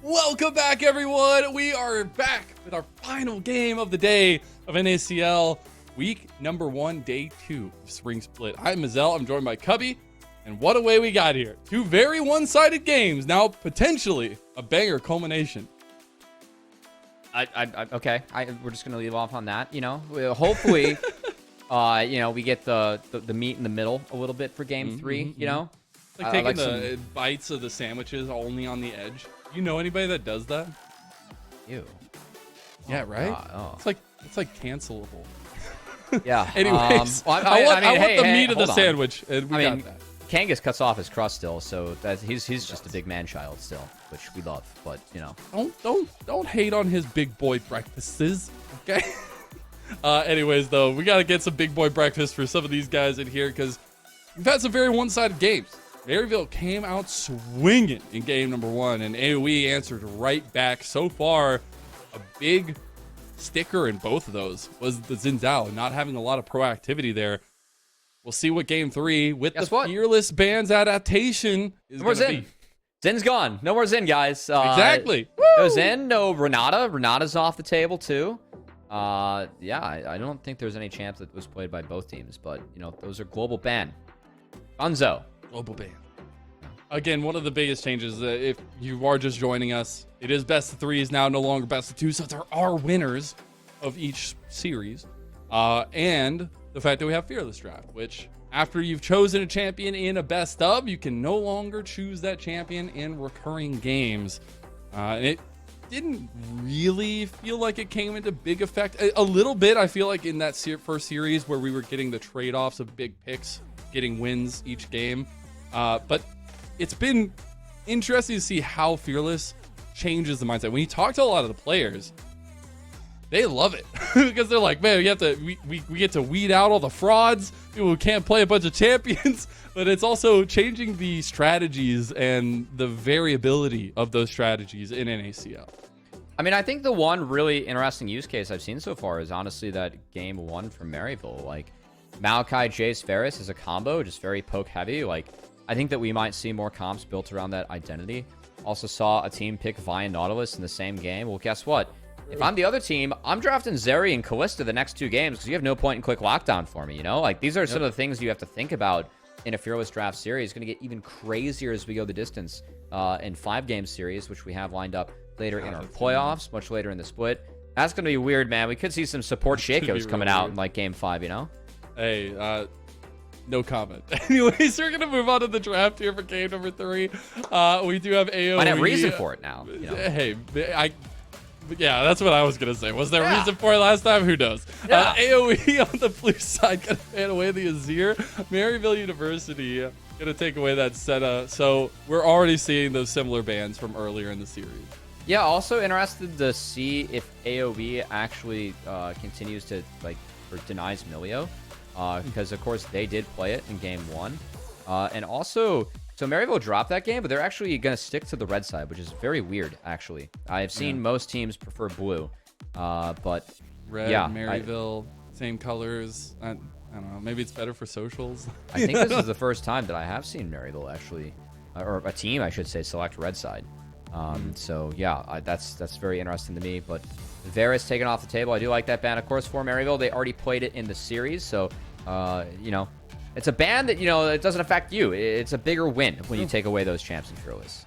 Welcome back, everyone. We are back with our final game of the day of NACL week number 1, day 2 of Spring Split. I'm Mazel. I'm joined by Cubby. And what a way we got here. 2 very one-sided games. Now, potentially a banger culmination. Okay. We're just going to leave off on that. Hopefully, we get the meat in the middle a little bit for game 3, Like taking the bites of the sandwiches only on the edge. You know anybody that does that? Ew. Yeah, right? Oh. It's like cancelable. Yeah. Anyways, I want the meat of the sandwich. And we got that. Kangas cuts off his crust still, so he's just a big man child still, which we love. But don't hate on his big boy breakfasts, okay? Anyways, though, we gotta get some big boy breakfast for some of these guys in here because we've had some very one-sided games. Maryville came out swinging in game number 1, and AoE answered right back. So far, a big sticker in both of those was the Xin Zhao not having a lot of proactivity there. We'll see what game 3 with Fearless Band's adaptation is going to be. Zin's gone. No more Xin, guys. Exactly. No Xin, no Renata. Renata's off the table, too. I don't think there's any chance that was played by both teams, but, those are global ban. Unzo. Global ban. Again, one of the biggest changes, if you are just joining us, it is best of 3 is now no longer best of 2, so there are winners of each series. And the fact that we have Fearless Draft, which after you've chosen a champion in a best of, you can no longer choose that champion in recurring games. And it didn't really feel like it came into big effect. A little bit, I feel like, in that first series where we were getting the trade-offs of big picks, getting wins each game. But it's been interesting to see how Fearless changes the mindset. When you talk to a lot of the players, they love it because they're like, man, we get to weed out all the frauds, people who can't play a bunch of champions, but it's also changing the strategies and the variability of those strategies in NACL. I mean, I think the one really interesting use case I've seen so far is honestly that game 1 from Maryville. Like, Maokai, Jace, Varus is a combo, just very poke heavy. Like, I think that we might see more comps built around that identity. Also saw a team pick Vi and Nautilus in the same game. Well, guess what? If I'm the other team, I'm drafting Zeri and Kalista the next 2 games because you have no point in quick lockdown for me, Like, these are some of the things you have to think about in a Fearless Draft series. It's going to get even crazier as we go the distance in 5-game series, which we have lined up later in our playoffs, much later in the split. That's going to be weird, man. We could see some support Shakos coming out in, like, game 5, Hey, no comment. Anyways, we're gonna move on to the draft here for game number 3. We do have AoE. Might have reason for it now. Hey, yeah, that's what I was gonna say. Was there a reason for it last time? Who knows? AoE on the blue side gonna fan away the Azir. Maryville University gonna take away that Senna. So we're already seeing those similar bans from earlier in the series. Yeah, also interested to see if AoE actually continues to or denies Milio. Because, of course, they did play it in game 1. And also, so Maryville dropped that game, but they're actually going to stick to the red side, which is very weird, actually. I've seen most teams prefer blue. But, red, yeah. Maryville, same colors. I don't know. Maybe it's better for socials. I think this is the first time that I have seen Maryville actually, or a team, I should say, select red side. So, yeah, that's very interesting to me. But Varus taken off the table. I do like that ban, of course, for Maryville. They already played it in the series. So, it's a ban that, it doesn't affect you. It's a bigger win when you take away those champs in Fearless.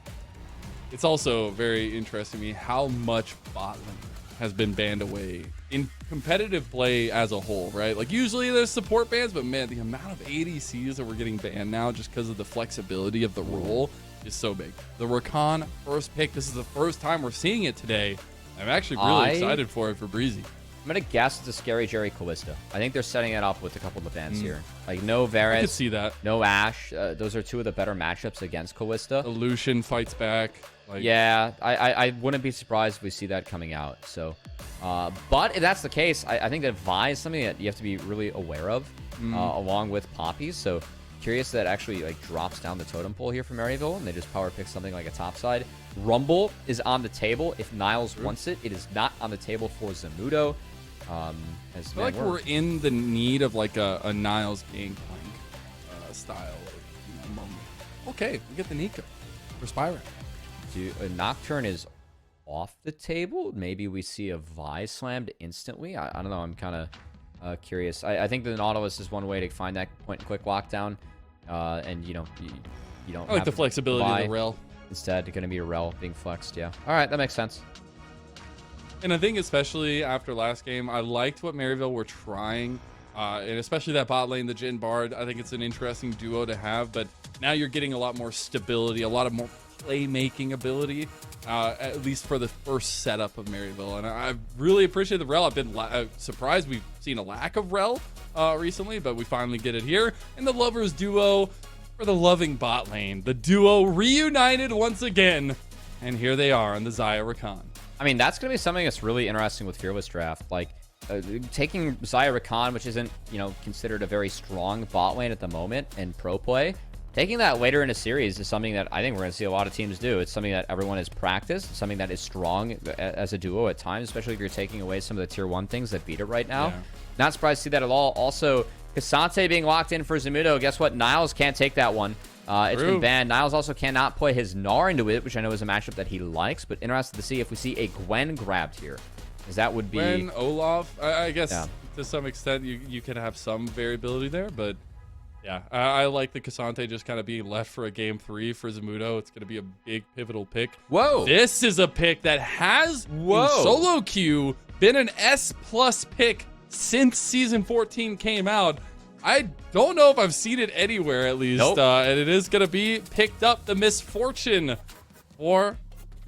It's also very interesting to me how much bot lane has been banned away in competitive play as a whole, right? Like, usually there's support bans, but man, the amount of ADCs that we're getting banned now just because of the flexibility of the role is so big. The Rakan first pick, this is the first time we're seeing it today. I'm actually really excited for it for Breezy. I'm going to guess it's a Scary Jerry Kalista. I think they're setting it up with a couple of the bans here. Like, no Varus. I could see that. No Ashe. Those are 2 of the better matchups against Kalista. The Lucian fights back. Yeah, I wouldn't be surprised if we see that coming out. So, but if that's the case, I think that Vi is something that you have to be really aware of, along with Poppies. So, curious that actually drops down the totem pole here for Maryville, and they just power pick something like a top side. Rumble is on the table if Niles wants it. It is not on the table for Zamudo. I feel like we're in the need of a Niles Gangplank style moment. Okay, we get the Nico for Spyro. Dude, Nocturne is off the table. Maybe we see a Vi slammed instantly. I don't know. I'm kind of curious. I think the Nautilus is one way to find that point-and-click lockdown. And, you know, you don't I like have the flexibility Vi. of the rel. Instead, going to be a rel being flexed. Yeah. All right. That makes sense. And I think especially after last game, I liked what Maryville were trying. And especially that bot lane, the Jhin Bard. I think it's an interesting duo to have. But now you're getting a lot more stability, a lot of more playmaking ability, at least for the first setup of Maryville. And I really appreciate the rel. I've been surprised we've seen a lack of rel recently, but we finally get it here. And the Lovers duo for the loving bot lane. The duo reunited once again. And here they are on the Xayah Rakan. I mean, that's going to be something that's really interesting with Fearless Draft. Like, taking Xayah Rakan, which isn't, you know, considered a very strong bot lane at the moment in pro play, taking that later in a series is something that I think we're going to see a lot of teams do. It's something that everyone has practiced, something that is strong as a duo at times, especially if you're taking away some of the tier 1 things that beat it right now. Yeah. Not surprised to see that at all. Also, Cassante being locked in for Zamudo. Guess what? Niles can't take that one. It's been banned. Niles also cannot play his Gnar into it, which I know is a matchup that he likes, but interested to see if we see a Gwen grabbed here. Because that would be... Gwen, Olaf, I guess to some extent you can have some variability there, but yeah, I like the Cassante just kind of being left for a game 3 for Zamudo. It's going to be a big pivotal pick. Whoa! This is a pick that has, in solo queue, been an S+ pick since Season 14 came out. I don't know if I've seen it anywhere, at least. Nope. And it is going to be picked up, the Misfortune for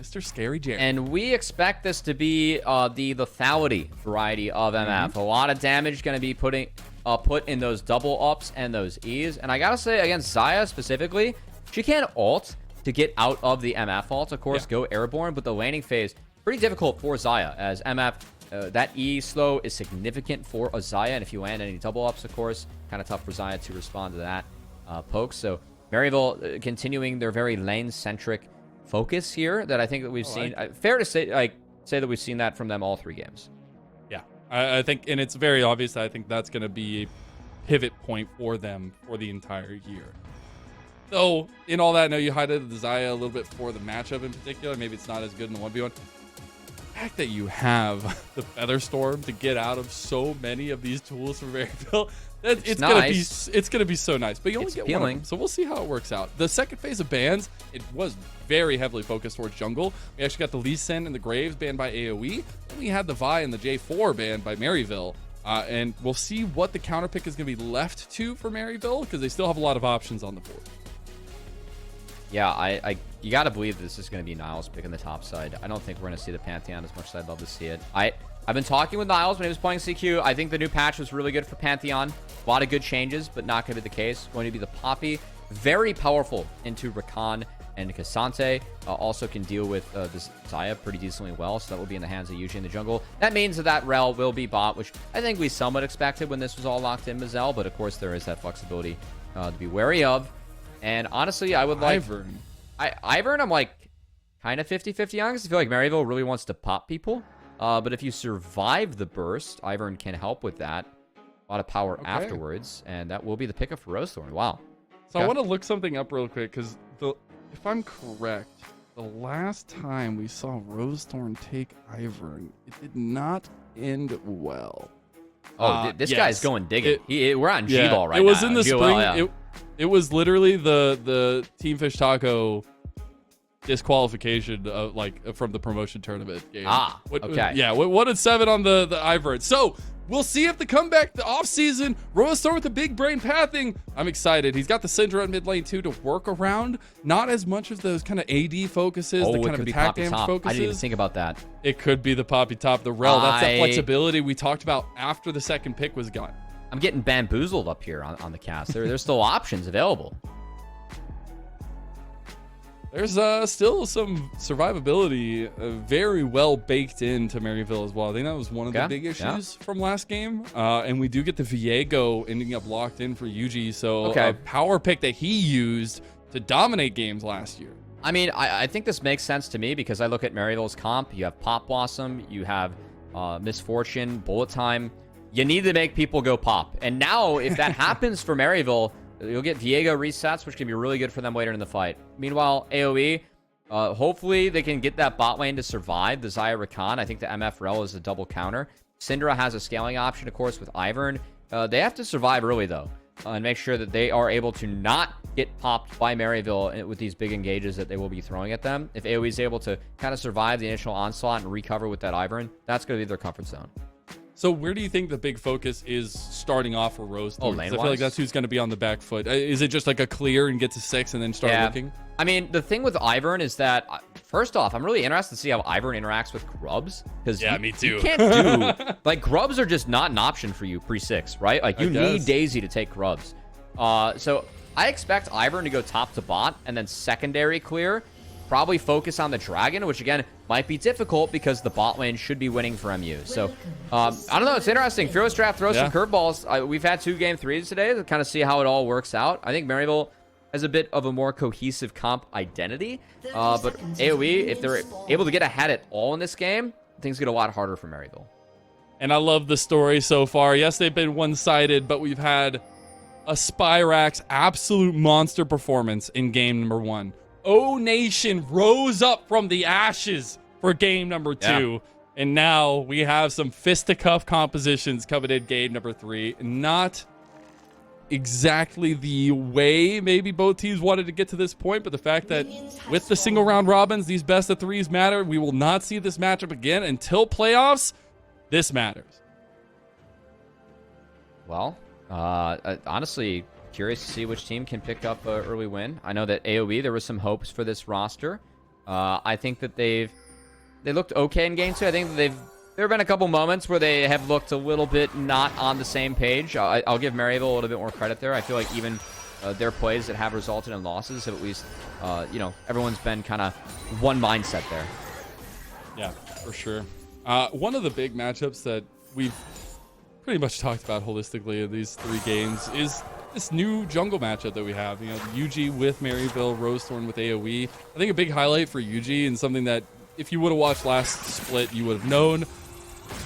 Mr. Scary Jerry. And we expect this to be the lethality variety of MF. A lot of damage going to be put in those double ups and those E's. And I got to say, against Xayah specifically, she can ult to get out of the MF ult, of course, go airborne. But the laning phase, pretty difficult for Xayah, as MF... that E slow is significant for a Xayah, and if you land any double ups, of course, kind of tough for Xayah to respond to that poke. So Maryville continuing their very lane-centric focus here that I think that we've seen. Fair to say, say that we've seen that from them all 3 games. Yeah, I think, and it's very obvious. I think that's going to be a pivot point for them for the entire year. So, in all that, I know you highlighted the Xayah a little bit for the matchup in particular. Maybe it's not as good in the 1v1. The fact that you have the Featherstorm to get out of so many of these tools for Maryville, it's nice. gonna be so nice. But you only get one of them, so we'll see how it works out. The second phase of bans, it was very heavily focused towards jungle. We actually got the Lee Sin and the Graves banned by AoE. Then we had the Vi and the J4 banned by Maryville. And we'll see what the counter pick is going to be left to for Maryville, because they still have a lot of options on the board. Yeah, you got to believe this is going to be Niles picking the top side. I don't think we're going to see the Pantheon as much as I'd love to see it. I've been talking with Niles when he was playing CQ. I think the new patch was really good for Pantheon. A lot of good changes, but not going to be the case. Going to be the Poppy. Very powerful into Rakan and Cassante. Also can deal with this Xayah pretty decently well, so that will be in the hands of Yuji in the jungle. That means that rel will be bot, which I think we somewhat expected when this was all locked in Mazel, but of course there is that flexibility to be wary of. And honestly, I would like... Ivern, I'm like kind of 50-50 on, because I feel like Maryville really wants to pop people. But if you survive the burst, Ivern can help with that. A lot of power afterwards, and that will be the pickup for Rosethorn. Wow. So I want to look something up real quick, because if I'm correct, the last time we saw Rosethorn take Ivern, it did not end well. Oh, this guy's going digging. We're on G-Ball right now. It was in the spring. Yeah. It was literally the Team Fish Taco disqualification from the promotion tournament game. Okay. Yeah, 1-7 on the Ivern. So we'll see if the comeback, the offseason, Rosethorn with the big brain pathing. I'm excited. He's got the Syndra in mid lane too to work around. Not as much of those kind of AD focuses, the kind of attack damage focuses. I didn't even think about that. It could be the Poppy top, the rel. That's that flexibility we talked about after the second pick was gone. I'm getting bamboozled up here on the cast. There's still options available. There's still some survivability very well baked into Maryville as well. I think that was one of the big issues from last game. And we do get the Viego ending up locked in for Yuji. So a power pick that he used to dominate games last year. I mean, I think this makes sense to me because I look at Maryville's comp. You have Pop Blossom. You have Misfortune, Bullet Time. You need to make people go pop. And now, if that happens for Maryville, you'll get Viego resets, which can be really good for them later in the fight. Meanwhile, AoE, Hopefully, they can get that bot lane to survive the Xayah Rakan. I think the MF Rel is a double counter. Syndra has a scaling option, of course, with Ivern. They have to survive early, though, and make sure that they are able to not get popped by Maryville with these big engages that they will be throwing at them. If AoE is able to kind of survive the initial onslaught and recover with that Ivern, that's going to be their comfort zone. So where do you think the big focus is starting off for Rose? Oh, I feel like that's who's going to be on the back foot. Is it just like a clear and get to 6 and then start looking? I mean, the thing with Ivern is that, first off, I'm really interested to see how Ivern interacts with Grubs. Yeah, me too. You can't do... like, Grubs are just not an option for you pre-6, right? Like, you need Daisy to take Grubs. So I expect Ivern to go top to bot and then secondary clear. Probably focus on the Dragon, which, again, might be difficult because the bot lane should be winning for MU. So, I don't know. It's interesting. Fearless Draft throws some curveballs. We've had 2 game 3s today to kind of see how it all works out. I think Maryville has a bit of a more cohesive comp identity. But AoE, if they're able to get ahead at all in this game, things get a lot harder for Maryville. And I love the story so far. Yes, they've been one-sided, but we've had a Spyrax absolute monster performance in game number 1. O Nation rose up from the ashes for game number 2. And now we have some fisticuff compositions coming in game number 3. Not exactly the way maybe both teams wanted to get to this point, but the fact that with the single round robins, these best of 3s matter. We will not see this matchup again until playoffs. This matters. Well, honestly, curious to see which team can pick up an early win. I know that AoE, there was some hopes for this roster. I think that they looked okay in game 2. I think that there have been a couple moments where they have looked a little bit not on the same page. I'll give Maryville a little bit more credit there. I feel like even their plays that have resulted in losses have at least, everyone's been kind of one mindset there. Yeah, for sure. One of the big matchups that we've pretty much talked about holistically in these 3 games is this new jungle matchup that we have. You know, UG with Maryville, Rosethorn with AoE. I think a big highlight for UG and something that if you would have watched last split, you would have known.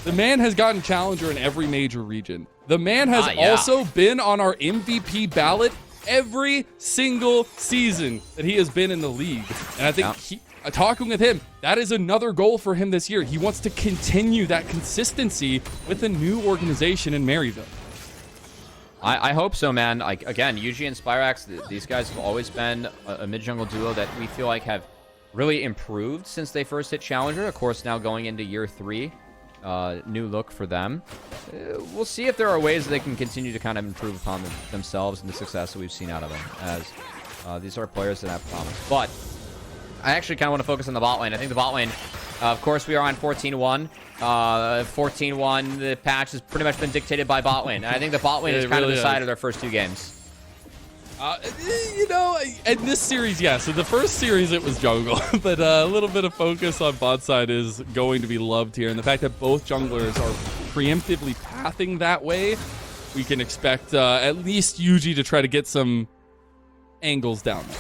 The man has gotten challenger in every major region. The man has also been on our MVP ballot every single season that he has been in the league. And I think talking with him, that is another goal for him this year. He wants to continue that consistency with a new organization in Maryville. I hope so, man. Like, again, UG and Spyrax, these guys have always been a mid-jungle duo that we feel like have really improved since they first hit Challenger. Of course, now going into year 3, new look for them. We'll see if there are ways that they can continue to kind of improve upon themselves and the success that we've seen out of them, as these are players that have promise. But I actually kind of want to focus on the bot lane. I think the bot lane, of course, we are on 14-1. 14-1, the patch has pretty much been dictated by bot lane. And I think the bot lane has kind of decided their first 2 games. In this series, so the first series it was jungle, but a little bit of focus on bot side is going to be loved here. And the fact that both junglers are preemptively pathing that way, we can expect at least UG to try to get some angles down there.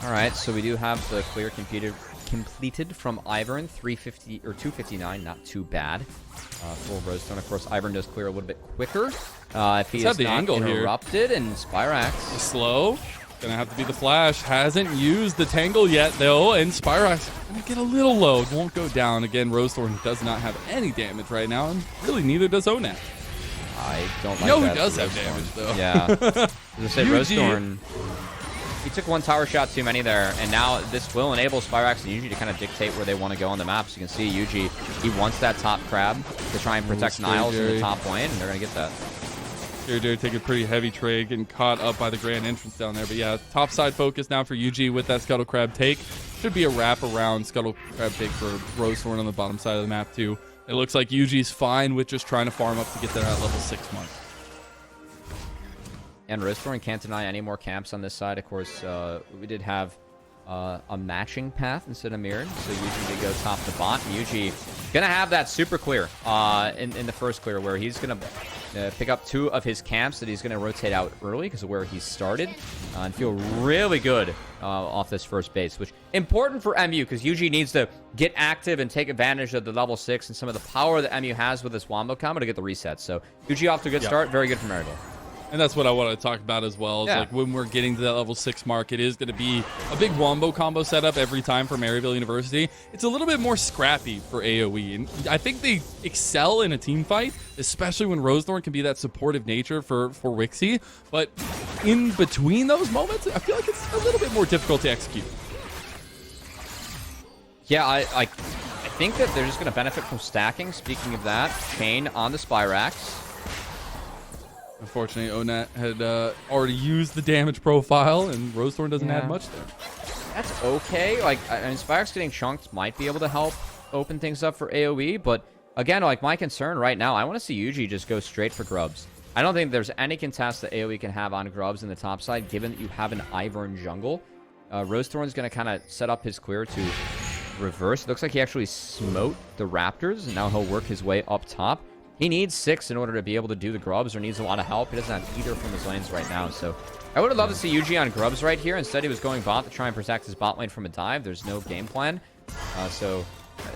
All right, so we do have the clear completed from Ivern, 350 or 259, not too bad. Full Rosestone, of course. Ivern does clear a little bit quicker if he is not interrupted. Here. And Spyrax slow, gonna have to be the flash. Hasn't used the tangle yet though, and Spyrax gonna get a little low. It won't go down again. Rosethorn does not have any damage right now, and really neither does Onat. I don't like that. He does have damage though. Yeah, as I say, Rosethorn. He took 1 tower shot too many there, and now this will enable Spyrax and UG to kind of dictate where they want to go on the map. So you can see UG, he wants that top crab to try and protect Niles in the top lane, and they're going to get that. Jerry taking a pretty heavy trade, getting caught up by the grand entrance down there. But yeah, top side focus now for UG with that Scuttle Crab take. Should be a wrap around Scuttle Crab take for Rosethorn on the bottom side of the map too. It looks like UG's fine with just trying to farm up to get there at level 6 mark. And Rosethorn can't deny any more camps on this side. Of course, we did have a matching path instead of mirrored, so UG did go top to bot. And UG gonna have that super clear in the first clear, where he's gonna pick up 2 of his camps that he's gonna rotate out early because of where he started, and feel really good off this first base, which important for MU because UG needs to get active and take advantage of the level 6 and some of the power that MU has with this Wombo combo to get the reset. So UG off to a good start, very good for Maryville. And that's what I want to talk about as well. Is Yeah. like when we're getting to that level 6 mark, it is going to be a big wombo combo setup every time for Maryville University. It's a little bit more scrappy for AoE. And I think they excel in a team fight, especially when Rosethorn can be that supportive nature for Wixie. But in between those moments, I feel like it's a little bit more difficult to execute. Yeah, I think that they're just going to benefit from stacking. Speaking of that, Chain on the Spyrax. Unfortunately, Onat had already used the damage profile, and Rosethorn doesn't add much there. That's okay. Like, I mean, Spyrax getting chunked might be able to help open things up for AoE, but again, like, my concern right now, I want to see Yuji just go straight for grubs. I don't think there's any contest that AoE can have on grubs in the top side, given that you have an Ivern jungle. Rosethorn's going to kind of set up his clear to reverse. It looks like he actually smote the Raptors, and now he'll work his way up top. He needs 6 in order to be able to do the grubs, or needs a lot of help. He doesn't have either from his lanes right now, so I would have loved to see Yuji on grubs right here. Instead, he was going bot to try and protect his bot lane from a dive. There's no game plan, so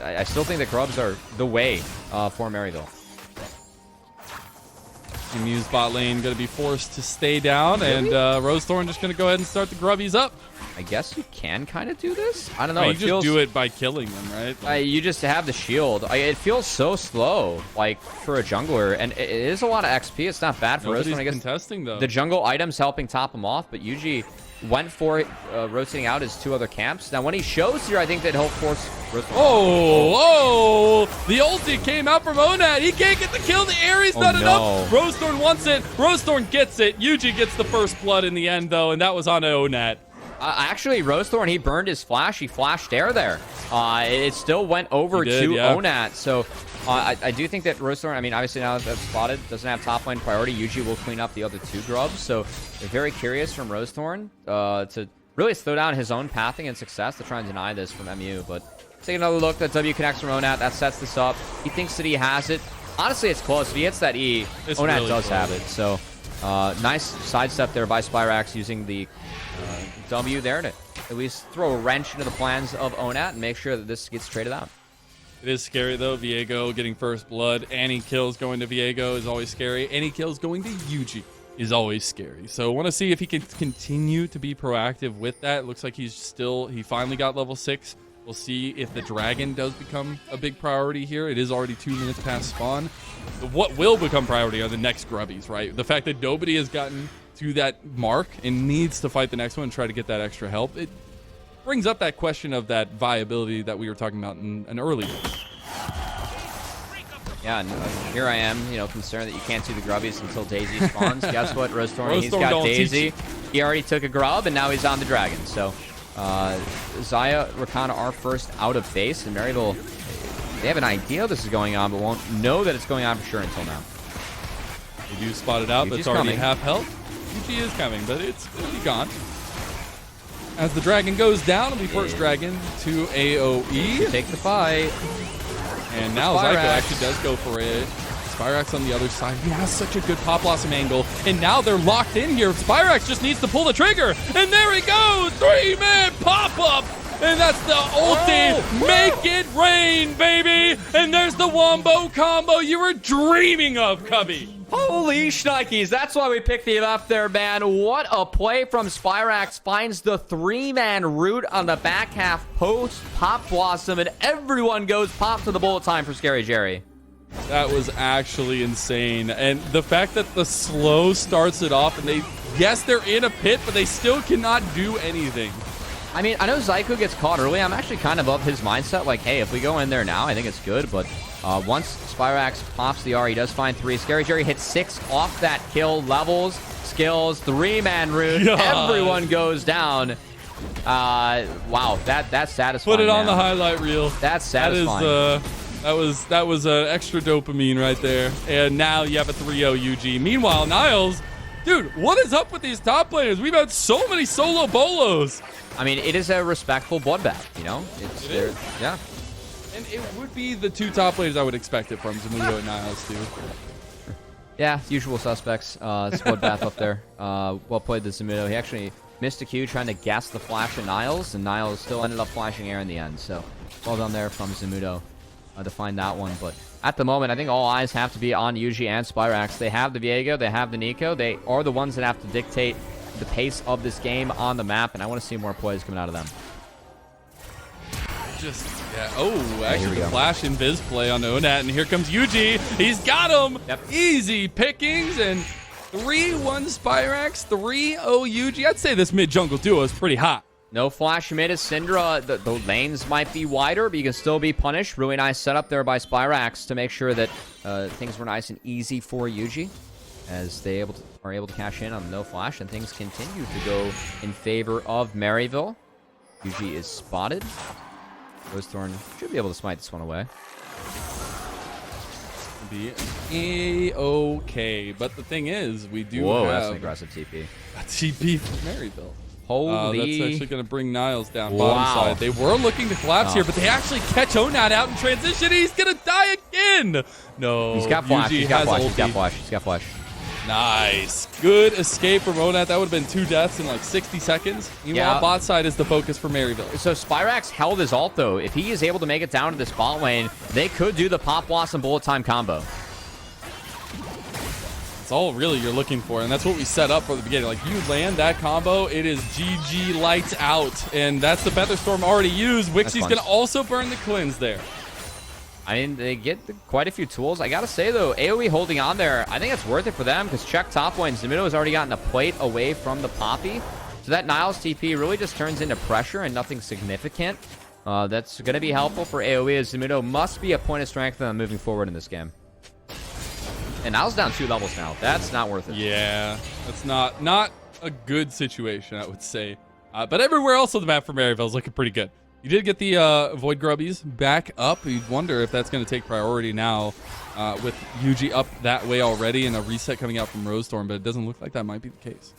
I still think that grubs are the way for Maryville. Muse bot lane going to be forced to stay down, and Rosethorn just going to go ahead and start the grubbies up. I guess you can kind of do this. I don't know. You It just feels, do it by killing them, right? Like, you just have the shield. It feels so slow, like, for a jungler, and it is a lot of XP. It's not bad for nobody's Rosethorn. I guess contesting, though. the jungle items helping top him off, but Yuji went for it, rotating out his 2 other camps. Now, when he shows here, I think that he'll force Rosethorn. Oh, the ulti came out from Onat. He can't get the kill. The Ares not enough. Rosethorn wants it. Rosethorn gets it. Yuji gets the first blood in the end, though, and that was on Onat. Actually, Rosethorn, he burned his flash. He flashed air there. It still went over to Onat. So I do think that Rosethorn, I mean, obviously now that's spotted, doesn't have top lane priority. Yuji will clean up the other 2 grubs. So they're very curious from Rosethorn to really slow down his own pathing and success to try and deny this from MU. But take another look. That W connects from Onat. That sets this up. He thinks that he has it. Honestly, it's close. If he hits that E, Onat really does have it. So nice sidestep there by Spyrax using the W there to at least throw a wrench into the plans of Onat and make sure that this gets traded out. It is scary, though. Viego getting first blood. Any kills going to Viego is always scary. Any kills going to Yuji is always scary. So I want to see if he can continue to be proactive with that. It looks like he finally got level 6. We'll see if the dragon does become a big priority here. It is already 2 minutes past spawn. What will become priority are the next grubbies, right? The fact that nobody has gotten to that mark and needs to fight the next one and try to get that extra help, it brings up that question of that viability that we were talking about in an earlier. Yeah, and here I am, concerned that you can't do the grubbies until Daisy spawns. Guess what, Rosethorn, he's got Daisy. He already took a grub, and now he's on the dragon. So Xayah, Rakana are first out of base, and Maryville, they have an idea this is going on, but won't know that it's going on for sure until now. They do spot it out. Yuji's That's already coming. half health. Yuji is coming, but it's going to be gone. As the dragon goes down, it'll be first dragon to AoE. Take the fight. And now Zyko actually does go for it. Spyrax on the other side. He has such a good Pop Blossom angle. And now they're locked in here. Spyrax just needs to pull the trigger. And there he goes. 3-man pop-up. And that's the ulti. Make it rain, baby. And there's the wombo combo you were dreaming of, Cubby. Holy shnikes, that's why we picked him up there, man. What a play from Spyrax. Finds the 3-man root on the back half post Pop Blossom, and everyone goes pop to the bullet time for Scary Jerry. That was actually insane. And the fact that the slow starts it off, and yes, they're in a pit, but they still cannot do anything. I mean, I know Zyko gets caught early. I'm actually kind of of his mindset. Like, hey, if we go in there now, I think it's good. But once Spyrax pops the R, he does find 3. Scary Jerry hits 6 off that kill. Levels, skills, 3-man root. God. Everyone goes down. Wow, that's satisfying. Put it on man. the highlight reel. That's satisfying. That was extra dopamine right there. And now you have a 3-0 UG. Meanwhile, Niles, dude, what is up with these top players? We've had so many solo bolos. I mean, it is a respectful bloodbath, It is. Yeah. And it would be the 2 top players I would expect it from, Zamudo and Niles, too. Yeah, usual suspects. It's bloodbath up there. Well played the Zamudo. He actually missed a Q trying to gas the flash at Niles, and Niles still ended up flashing air in the end. So, well done there from Zamudo. to find that one. But at the moment, I think all eyes have to be on Yuji and Spyrax. They have the Viego, they have the Nico. They are the ones that have to dictate the pace of this game on the map, and I want to see more plays coming out of them. Actually the flash and Viz play on Onat, and here comes Yuji. He's got him. Yep. Easy pickings, and 3-1 Spyrax, 3-0 Yuji. I'd say this mid-jungle duo is pretty hot. No flash mid as Syndra. The lanes might be wider, but you can still be punished. Really nice setup there by Spyrax to make sure that things were nice and easy for Yuji, as they are able to cash in on the no flash, and things continue to go in favor of Maryville. Yuji is spotted. Rosethorn should be able to smite this one away. Be A-okay, but the thing is, we do Whoa, have that's an aggressive TP. a TP from Maryville. Holy. That's actually going to bring Niles down Wow. bottom side. They were looking to collapse here, but they actually catch Onat out in transition. He's going to die again. No. He's got flash. Yuji He's got has flash. He's got ulti. flash. He's got flash. Nice. Good escape from Onat. That would have been 2 deaths in like 60 seconds. Meanwhile, Yeah. bot side is the focus for Maryville. So Spyrax held his ult, though. If he is able to make it down to this bot lane, they could do the Pop Blossom Bullet Time combo. That's all really you're looking for, and that's what we set up for the beginning. Like, you land that combo, it is GG lights out, and that's the Featherstorm already used. Wixie's going to also burn the cleanse there. I mean, they get quite a few tools. I gotta say, though, AoE holding on there, I think it's worth it for them, because check top lane. Zimido has already gotten a plate away from the Poppy. So that Niles TP really just turns into pressure and nothing significant. That's going to be helpful for AoE, as Zimido must be a point of strength moving forward in this game. And Niles down 2 levels now. That's not worth it. Yeah, that's not a good situation, I would say. But everywhere else on the map for Maryville is looking pretty good. You did get the Void Grubbies back up. You'd wonder if that's going to take priority now with Yuji up that way already and a reset coming out from Rosethorn, but it doesn't look like that might be the case.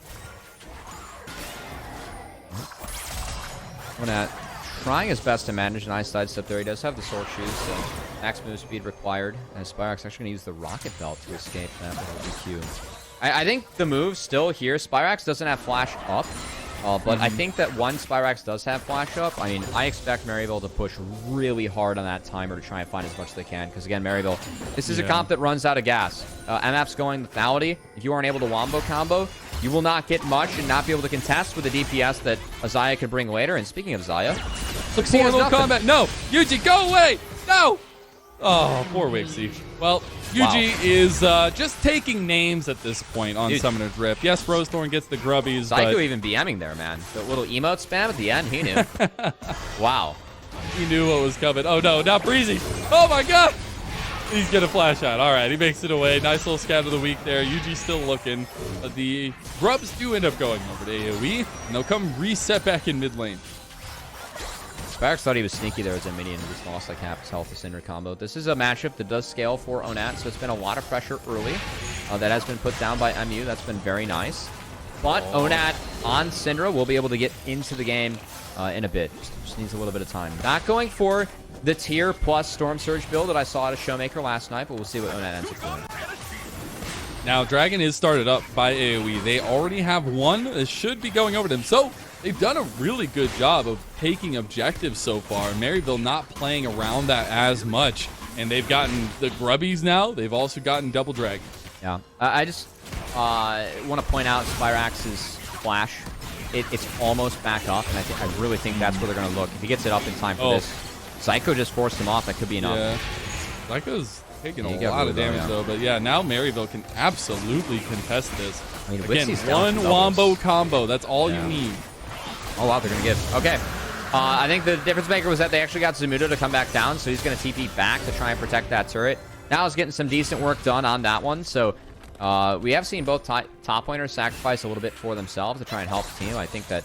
Onat trying his best to manage an ice sidestep there. He does have the sword shoes, so max move speed required. And Spyrax actually going to use the rocket belt to escape that DQ. I think the move still here, Spyrax doesn't have flash up. But I think that once Spyrax does have flash up, I mean, I expect Maryville to push really hard on that timer to try and find as much as they can. Because again, Maryville, this is a comp that runs out of gas. MF's going lethality. If you aren't able to wombo combo, you will not get much and not be able to contest with the DPS that Xayah could bring later. And speaking of Xayah, Look, poor little combat. No, Yuji, go away. No. Oh, poor Wixie. Well, Yuji is just taking names at this point on Summoner's Rift. Yes, Rosethorn gets the grubbies, Psycho but even BMing there, man. The little emote spam at the end, he knew. Wow. he knew what was coming. Oh, no, not Breezy. Oh, my God. He's going to flash out. All right, he makes it away. Nice little scat of the week there. Yuji's still looking. The grubs do end up going over to AoE, and they'll come reset back in mid lane. Spyrax thought he was sneaky there as a minion and just lost like half his health to Syndra combo. This is a matchup that does scale for Onat, so it's been a lot of pressure early. That has been put down by MU. That's been very nice. But Onat on Syndra will be able to get into the game in a bit. Just needs a little bit of time. Not going for the tier plus Storm Surge build that I saw at a Showmaker last night, but we'll see what Onat ends up doing. Now, Dragon is started up by AoE. They already have one that should be going over them. So they've done a really good job of taking objectives so far. Maryville not playing around that as much. And they've gotten the grubbies now. They've also gotten double dragon. Yeah. I just want to point out Spyrax's flash. It's almost back up, and I really think that's where they're going to look. If he gets it up in time for this, Psycho just forced him off. That could be enough. Yeah. Psycho's taking a lot of damage, though. But yeah, now Maryville can absolutely contest this. I mean, again, Wixie's down one for wombo combo. That's all you need. Oh, wow, they're going to give. Okay. I think the difference maker was that they actually got Zimido to come back down, so he's going to TP back to try and protect that turret. Now he's getting some decent work done on that one, so we have seen both top laners sacrifice a little bit for themselves to try and help the team. I think that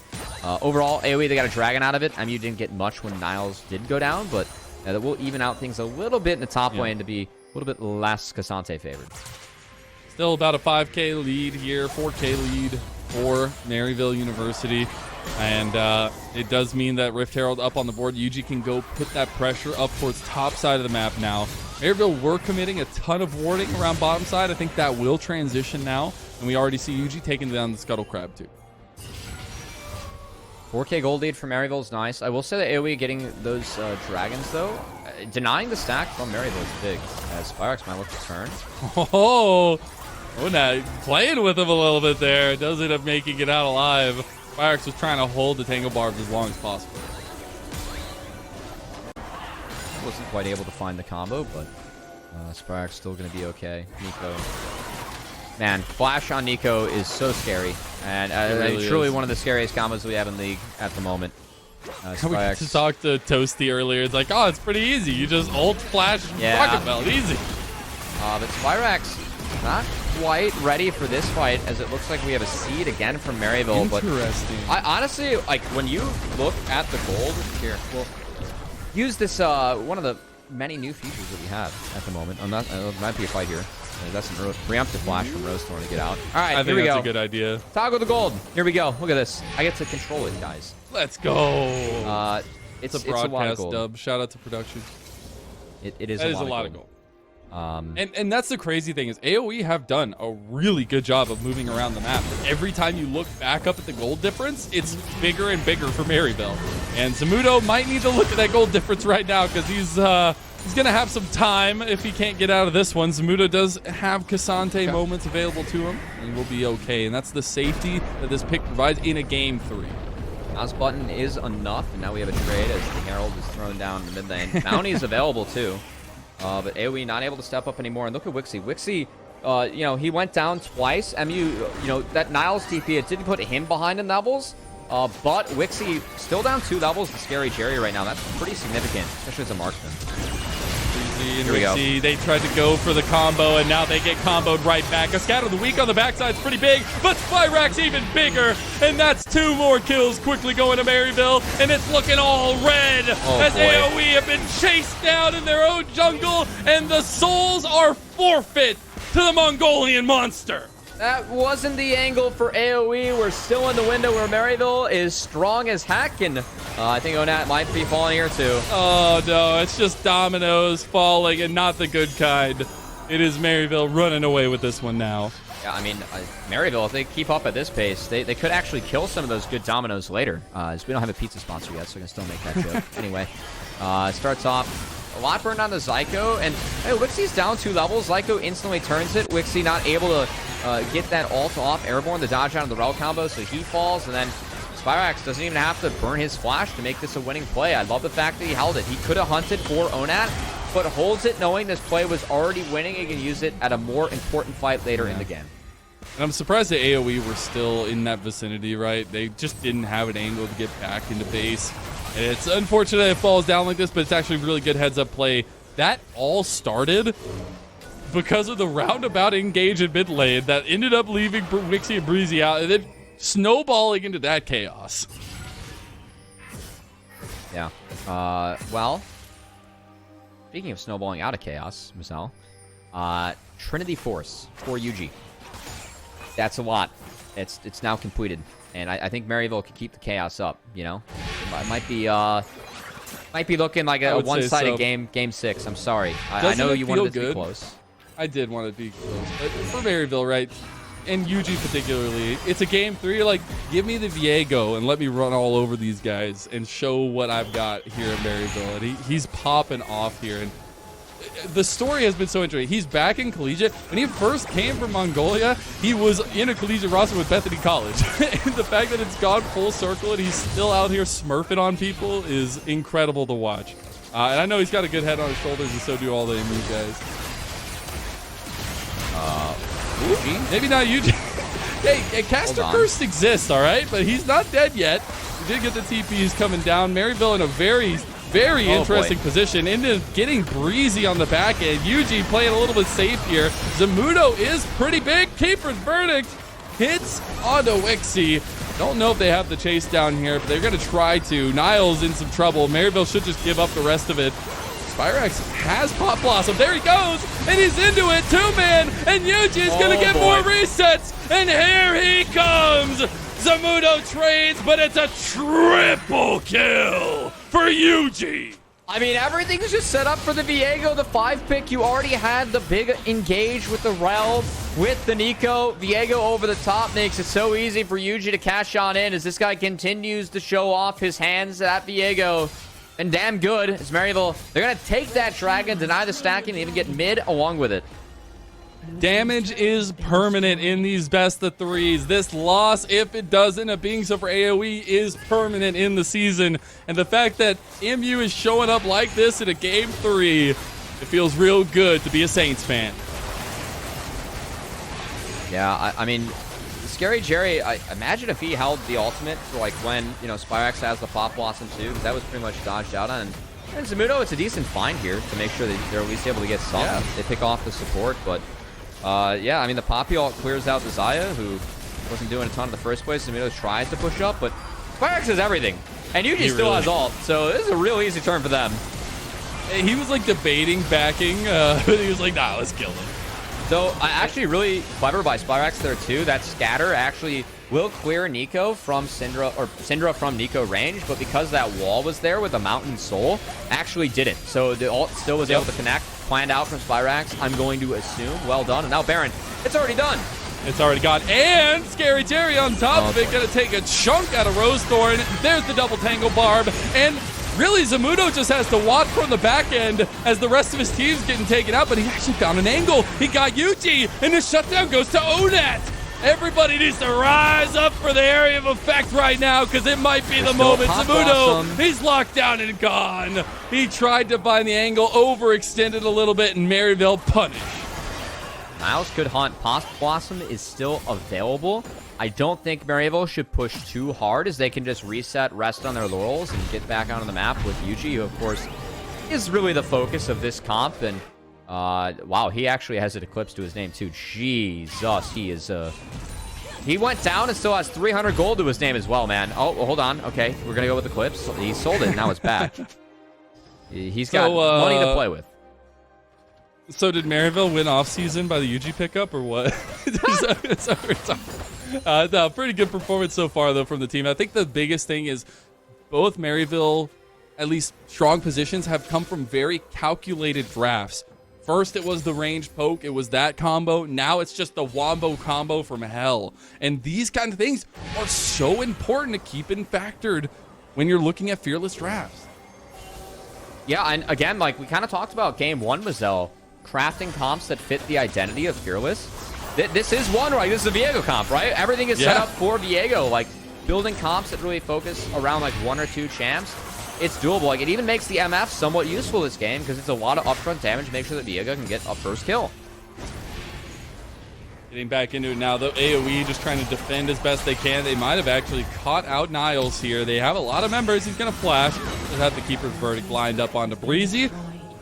overall, AoE, they got a dragon out of it. MU didn't get much when Niles did go down, but that will even out things a little bit in the top lane to be a little bit less Cassante favored. Still about a 5K lead here, 4K lead for Maryville University. And it does mean that Rift Herald up on the board. Yuji can go put that pressure up towards top side of the map now. Maryville were committing a ton of warding around bottom side. I think that will transition now. And we already see Yuji taking down the Scuttle Crab too. 4K gold lead for Maryville is nice. I will say that AoE getting those dragons, though, denying the stack from Maryville is big, as Spyrex might look to turn. Oh, now playing with him a little bit there. Does end up making it out alive. Spyrex was trying to hold the Tangle Barbs as long as possible. Wasn't quite able to find the combo, but Spyrex still going to be okay. Nico. Man, Flash on Nico is so scary. And really truly is. one of the scariest combos we have in League at the moment. We talked to Toasty earlier. It's like, oh, it's pretty easy. You just ult, flash, rocket belt. Easy. But Spyrex not quite ready for this fight, as it looks like we have a seed again from Maryville. Interesting. But I honestly, like, when you look at the gold here, well, use this, one of the many new features that we have at the moment. There might be a fight here. That's an preemptive flash from Rosethorn to get out. All right, I here we think go. that's a good idea. Toggle the gold. Here we go. Look at this. I get to control it, guys. Let's go. It's a a lot of broadcast gold. dub. Shout out to production. It is That a is lot of gold. gold. And that's the crazy thing is AoE have done a really good job of moving around the map. Every time you look back up at the gold difference, it's bigger and bigger for Maryville. And Zamudo might need to look at that gold difference right now because he's going to have some time if he can't get out of this one. Zamudo does have Cassante moments available to him and will be okay. And that's the safety that this pick provides in a game 3. Mouse button is enough, and now we have a trade as the Herald is thrown down in the mid lane. Bounty is available too. But AoE not able to step up anymore. And look at Wixie. Wixie, you know, he went down twice. MU, you know, that Niles TP, it didn't put him behind in levels. But Wixie still down 2 levels to Scary Jerry right now. That's pretty significant, especially as a marksman. And Wixie, they tried to go for the combo, and now they get comboed right back. A Scatter of the Weak on the backside's pretty big, but Spyrex even bigger, and that's 2 more kills quickly going to Maryville, and it's looking all red as AoE have been chased down in their own jungle, and the souls are forfeit to the Mongolian monster. That wasn't the angle for AoE. We're still in the window where Maryville is strong as heck, and I think Onat might be falling here too. Oh no, it's just dominoes falling and not the good kind. It is Maryville running away with this one now. Yeah, I mean, Maryville, if they keep up at this pace, they could actually kill some of those good dominoes later. As we don't have a pizza sponsor yet, so we can still make that joke. Anyway, starts off. A lot burned on the Zyko, and hey, Wixie's down 2 levels. Zyko instantly turns it. Wixie not able to get that ult off Airborne, the dodge out of the Rel combo, so he falls, and then Spyrex doesn't even have to burn his flash to make this a winning play. I love the fact that he held it. He could have hunted for Onat, but holds it knowing this play was already winning and can use it at a more important fight later in the game. And I'm surprised the AoE were still in that vicinity, right? They just didn't have an angle to get back into base. And it's unfortunate it falls down like this, but it's actually really good heads-up play. That all started because of the roundabout engage in mid lane that ended up leaving Wixie and Breezy out and then snowballing into that chaos. Yeah. Well, speaking of snowballing out of chaos, Marcel, Trinity Force for UG. That's a lot. It's now completed. And I think Maryville can keep the chaos up, you know? It might be looking like a one-sided game 6. I'm sorry. I know you wanted it to be close. I did want it to be close. But for Maryville, right, and UG particularly, it's a game 3. Like, give me the Viego and let me run all over these guys and show what I've got here at Maryville. And he's popping off here. And the story has been so interesting. He's back in collegiate. When he first came from Mongolia, he was in a collegiate roster with Bethany College. And the fact that it's gone full circle and he's still out here smurfing on people is incredible to watch. And I know he's got a good head on his shoulders, and so do all the MU guys. Maybe not UG. Hey, Caster Curse exists, all right? But he's not dead yet. He did get the TPs coming down. Maryville in a very interesting position. Ended up getting Breezy on the back end. UG playing a little bit safe here. Zamudo is pretty big. Keeper's verdict hits onto Wixie. Don't know if they have the chase down here, but they're going to try to. Niles in some trouble. Maryville should just give up the rest of it. Spyrex has Pop Blossom. There he goes, and he's into it. 2-man, and UG is going to get more resets. And here he comes. Zamudo trades, but it's a triple kill for UG. I mean, everything's just set up for the Viego, the 5 pick. You already had the big engage with the Rel, with the Nico. Viego over the top makes it so easy for UG to cash on in as this guy continues to show off his hands at Viego. And damn good is Maryville. They're going to take that dragon, deny the stacking, and even get mid along with it. Damage is permanent in these best of threes. This loss, if it does end up being so for AoE, is permanent in the season. And the fact that MU is showing up like this in a game 3, it feels real good to be a Saints fan. Yeah, I mean, Scary Jerry, I imagine if he held the ultimate for like when, Spyrax has the Pop Blossom too, because that was pretty much dodged out on. And Zamudo, it's a decent find here to make sure that they're at least able to get some. Yeah. They pick off the support, but yeah, I mean, the Poppy ult clears out the Xayah, who wasn't doing a ton in the first place. Zamudo tries to push up, but Spyrax has everything. And Yuji still has ult, so this is a real easy turn for them. He was like debating backing, but he was like, nah, let's kill him. So, actually really clever by Spyrax there, too. That scatter actually will clear Nico from Syndra, or Syndra from Nico range, but because that wall was there with the Mountain Soul, actually didn't. So, the ult still was able to connect, planned out from Spyrax, I'm going to assume. Well done. And now Baron, it's already done. It's already gone. And Scary Jerry on top of it, going to take a chunk out of Rosethorn. There's the double tangle barb. And really, Zamudo just has to watch from the back end as the rest of his team's getting taken out, but he actually found an angle. He got Yuji, and the shutdown goes to Onat. Everybody needs to rise up for the area of effect right now, because it might be the moment. Zamudo, he's locked down and gone. He tried to find the angle, overextended a little bit, and Maryville punished. Niles could hunt. Pop Blossom is still available. I don't think Maryville should push too hard, as they can just reset, rest on their laurels, and get back onto the map with Yuji, who, of course, is really the focus of this comp. And, wow, he actually has an Eclipse to his name, too. Jesus, he is, he went down and still has 300 gold to his name as well, man. Oh, hold on. Okay, we're going to go with Eclipse. He sold it, now it's back. He's got money to play with. So did Maryville win off-season by the Yuji pickup, or what? No, pretty good performance so far, though, from the team. I think the biggest thing is both Maryville, at least strong positions, have come from very calculated drafts. First, it was the range poke. It was that combo. Now it's just the wombo combo from hell. And these kind of things are so important to keep in factored when you're looking at Fearless drafts. Yeah, and again, like we kind of talked about game 1, Mazel, crafting comps that fit the identity of Fearless. This is one, right? This is a Viego comp, right? Everything is set up for Viego. Like, building comps that really focus around, like, 1 or 2 champs, it's doable. Like, it even makes the MF somewhat useful this game, because it's a lot of upfront damage to make sure that Viego can get a first kill. Getting back into it now, though, AoE just trying to defend as best they can. They might have actually caught out Niles here. They have a lot of members. He's going to flash. Just have the Keeper's Verdict lined up onto Breezy.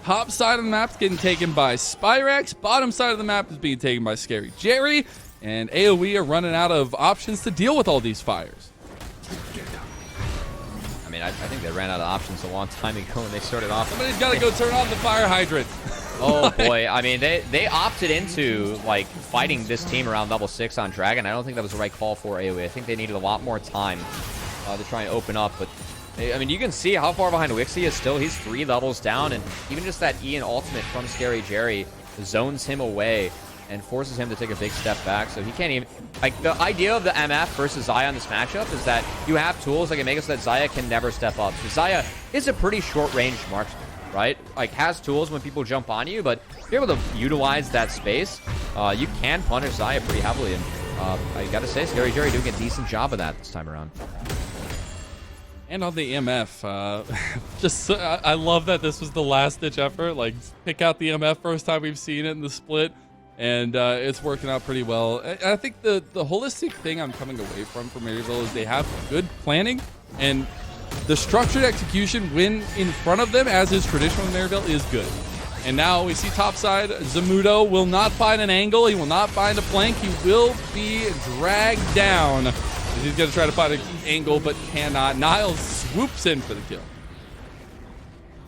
Top side of the map is getting taken by Spyrax. Bottom side of the map is being taken by Scary Jerry. And AoE are running out of options to deal with all these fires. I mean, I think they ran out of options a long time ago when they started off. Somebody's got to go turn on the fire hydrant. Oh, boy. I mean, they opted into, like, fighting this team around level 6 on Dragon. I don't think that was the right call for AoE. I think they needed a lot more time to try and open up. But I mean, you can see how far behind Wixie is still. He's 3 levels down, and even just that Ian ultimate from Scary Jerry zones him away and forces him to take a big step back. So he can't even... Like, the idea of the MF versus Xayah in this matchup is that you have tools that can make it so that Xayah can never step up. So Xayah is a pretty short-range marksman, right? Like, has tools when people jump on you, but if you're able to utilize that space, you can punish Xayah pretty heavily. And I gotta say, Scary Jerry doing a decent job of that this time around. And on the MF, I love that this was the last-ditch effort. Like, pick out the MF first time we've seen it in the split, and it's working out pretty well. I think the holistic thing I'm coming away from Maryville is they have good planning, and the structured execution when in front of them, as is traditional in Maryville, is good. And now we see topside, Zamudo will not find an angle. He will not find a flank. He will be dragged down. He's going to try to find an angle, but cannot. Niles swoops in for the kill.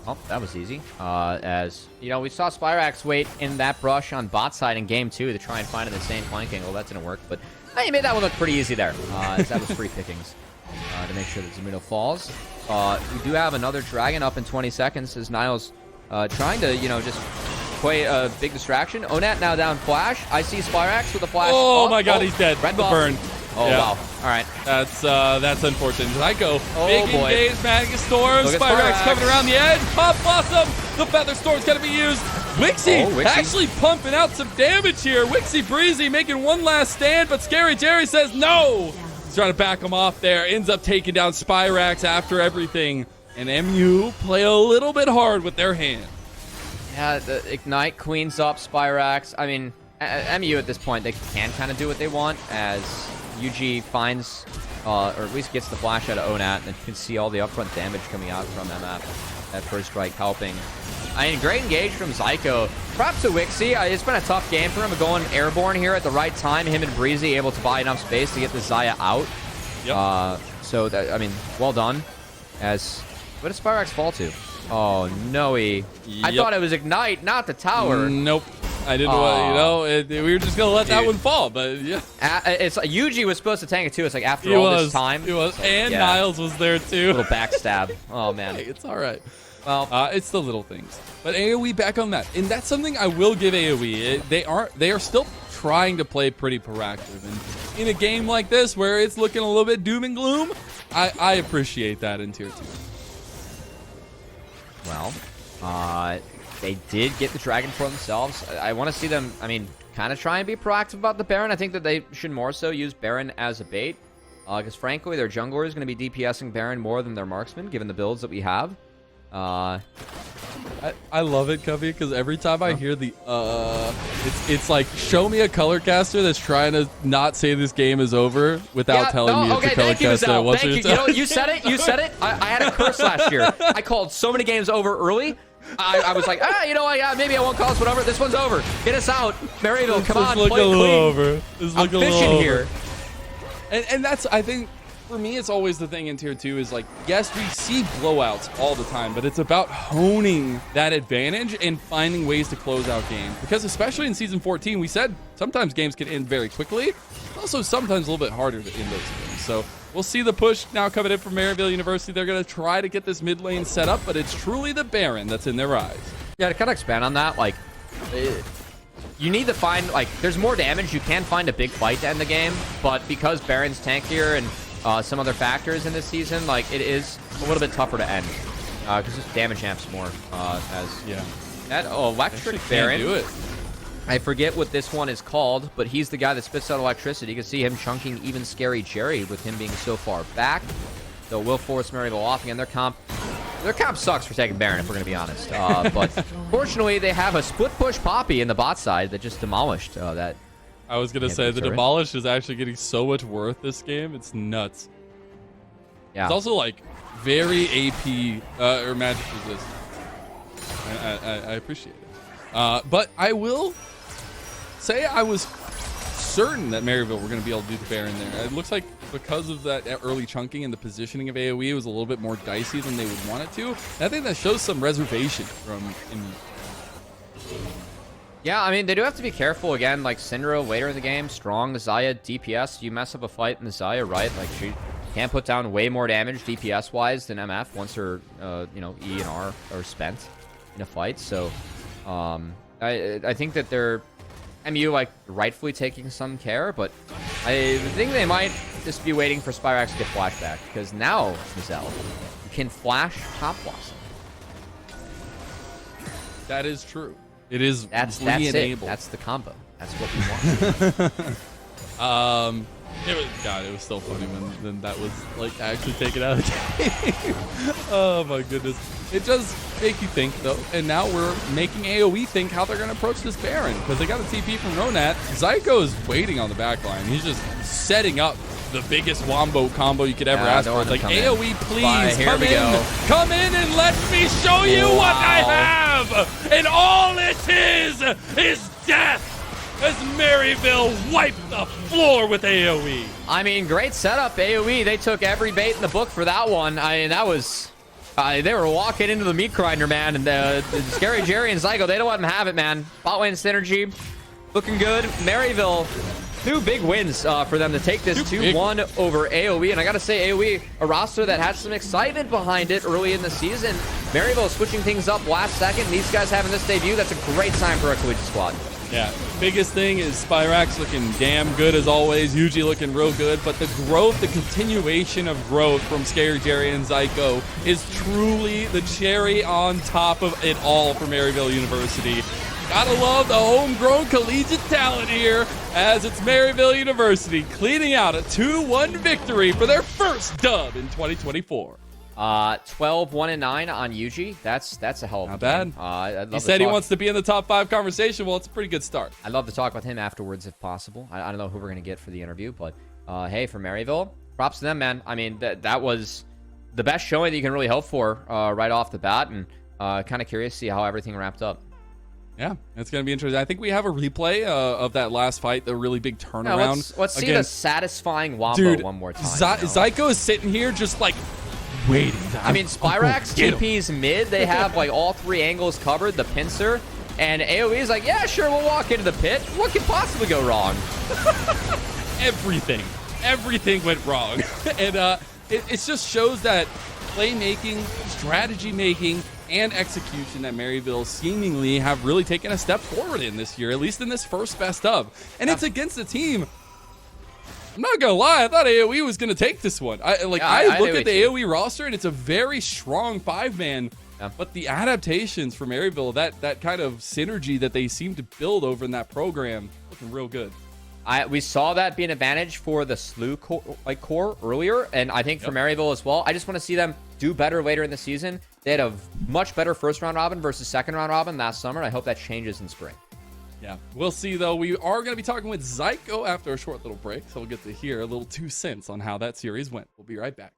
Oh, that was easy. As, you know, we saw Spyrax wait in that brush on bot side in game 2 to try and find an insane flank angle. That didn't work, but he made that one look pretty easy there. As that was free pickings to make sure that Zamudo falls. We do have another dragon up in 20 seconds as Niles trying to, you know, just play a big distraction. Onat now down flash. I see Spyrax with a flash. Oh my god, he's dead. Red the buff. burn. Oh, Yeah. wow. All right. That's unfortunate. Zyko, Oh, big boy. engage, Magic Storm, Look at Spyrax Spyrax. coming around the edge, Pop Blossom, the Feather Storm's gonna be used. Wixie, Oh, Wixie. actually pumping out some damage here. Wixie Breezy making one last stand, but Scary Jerry says no. He's trying to back him off there, ends up taking down Spyrax after everything. And MU play a little bit hard with their hand. Yeah, the Ignite cleans up Spyrax. I mean, MU at this point, they can kind of do what they want as UG finds, or at least gets the flash out of Onat, and you can see all the upfront damage coming out from MF. That first strike helping. I mean, great engage from Zyko. Props to Wixie. It's been a tough game for him, going airborne here at the right time. Him and Breezy able to buy enough space to get the Xayah out. Yep. So, that, I mean, well done. As, what did Spyrax fall to? Oh, no. I thought it was Ignite, not the tower. Nope. I didn't know, we were just going to let that one fall, but yeah. It's Yuji was supposed to tank it too. It's like after He all was. this time. He was. So, And yeah. Niles was there too. Little backstab. Oh, man. Hey, it's all right. Well, It's the little things. But AoE back on that. And that's something I will give AoE. They are still trying to play pretty proactive. And in a game like this where it's looking a little bit doom and gloom, I appreciate that in tier 2. well, they did get the dragon for themselves. I want to see them, I mean, kind of try and be proactive about the Baron. I think that they should more so use Baron as a bait. Because frankly, their jungler is going to be DPSing Baron more than their marksman, given the builds that we have. I love it, Covey, because every time I hear the it's like, show me a color caster that's trying to not say this game is over without telling me it's a color caster. Thank you. You know, you said it. You said it. I had a curse last year. I called so many games over early. I was like, you know what? Maybe I won't call this one over. This one's over. Get us out, Maryville. Come on, play clean. Over. I'm fishing here. And that's, I think, for me, it's always the thing in tier 2 is like, yes, we see blowouts all the time, but it's about honing that advantage and finding ways to close out games. Because especially in season 14, we said sometimes games can end very quickly. Also, sometimes a little bit harder to end those games. So we'll see the push now coming in from Maryville University. They're going to try to get this mid lane set up, but it's truly the Baron that's in their eyes. Yeah, to kind of expand on that, like, you need to find, like, there's more damage. You can find a big fight to end the game, but because Baron's tankier and some other factors in this season, like, it is a little bit tougher to end because this damage amps more. That electric Baron. Do it. I forget what this one is called, but he's the guy that spits out electricity. You can see him chunking even Scary Jerry with him being so far back. So will force Maryville off again. Their comp sucks for taking Baron, if we're going to be honest. But fortunately, they have a split push Poppy in the bot side that just demolished that. I was going to say the Demolish is actually getting so much worth this game. It's nuts. Yeah. It's also like very AP or magic resist. I appreciate it. But I will say I was certain that Maryville were going to be able to do the Baron there. It looks like because of that early chunking and the positioning of AoE, it was a little bit more dicey than they would want it to. And I think that shows some reservation from Yeah, I mean, they do have to be careful. Again, like Syndra later in the game, strong Xayah DPS. You mess up a fight in the Xayah, right? Like, she can put down way more damage DPS-wise than MF once her, E and R are spent in a fight. So, I think that they're MU, like, rightfully taking some care, but I think they might just be waiting for Spyrax to get flashback, because now, Mizel, you can flash Top Blossom. That is true. It is That's re-enabled. it. That's the combo. That's what we want. It was so funny when that was like actually taken out of the game. Oh my goodness. It does make you think though, and now we're making AoE think how they're gonna approach this Baron, because they got a TP from Ronat. Zyko is waiting on the back line. He's just setting up the biggest wombo combo you could ever ask for. It's like, AoE, please, come in and let me show you what I have. And all it is death as Maryville wiped the floor with AoE. I mean, great setup, AoE. They took every bait in the book for that one. I mean, that was... they were walking into the meat grinder, man. And the Scary Jerry and Zyko, they don't let them have it, man. Bot lane synergy, looking good. Maryville, 2 big wins for them to take this 2-1 over AoE. And I got to say, AoE, a roster that had some excitement behind it early in the season. Maryville switching things up last second. These guys having this debut, that's a great sign for a collegiate squad. Yeah, biggest thing is Spyrax looking damn good as always, Yuji looking real good, but the growth, the continuation of growth from Scary Jerry and Zyko is truly the cherry on top of it all for Maryville University. Gotta love the homegrown collegiate talent here, as it's Maryville University cleaning out a 2-1 victory for their first dub in 2024. 12-1-9 on Yuji. That's a hell of a Not bad. game. I'd love He to said he talk- wants to be in the top 5 conversation. Well, it's a pretty good start. I'd love to talk with him afterwards if possible. I don't know who we're going to get for the interview, but hey, for Maryville, props to them, man. I mean, that was the best showing that you can really hope for right off the bat, and kind of curious to see how everything wrapped up. Yeah, it's going to be interesting. I think we have a replay of that last fight, the really big turnaround. Yeah, let's see the satisfying wombo Dude, one more time. Zyko is sitting here just like waiting. I mean, Spyrax, TP's mid. They have like all 3 angles covered, the pincer. And AoE is like, yeah, sure, we'll walk into the pit. What could possibly go wrong? Everything went wrong. And it just shows that playmaking, strategy making, and execution that Maryville seemingly have really taken a step forward in this year, at least in this first best of. And it's against a team, I'm not gonna lie, I thought AoE was gonna take this one. I look at the AoE roster and it's a very strong 5-man. Yeah. But the adaptations for Maryville, that kind of synergy that they seem to build over in that program, looking real good. We saw that be an advantage for the Slew core earlier, and I think for Maryville as well. I just want to see them do better later in the season. They had a much better first round robin versus second round robin last summer, and I hope that changes in spring. Yeah, we'll see, though. We are going to be talking with Zyko after a short little break, so we'll get to hear a little 2 cents on how that series went. We'll be right back.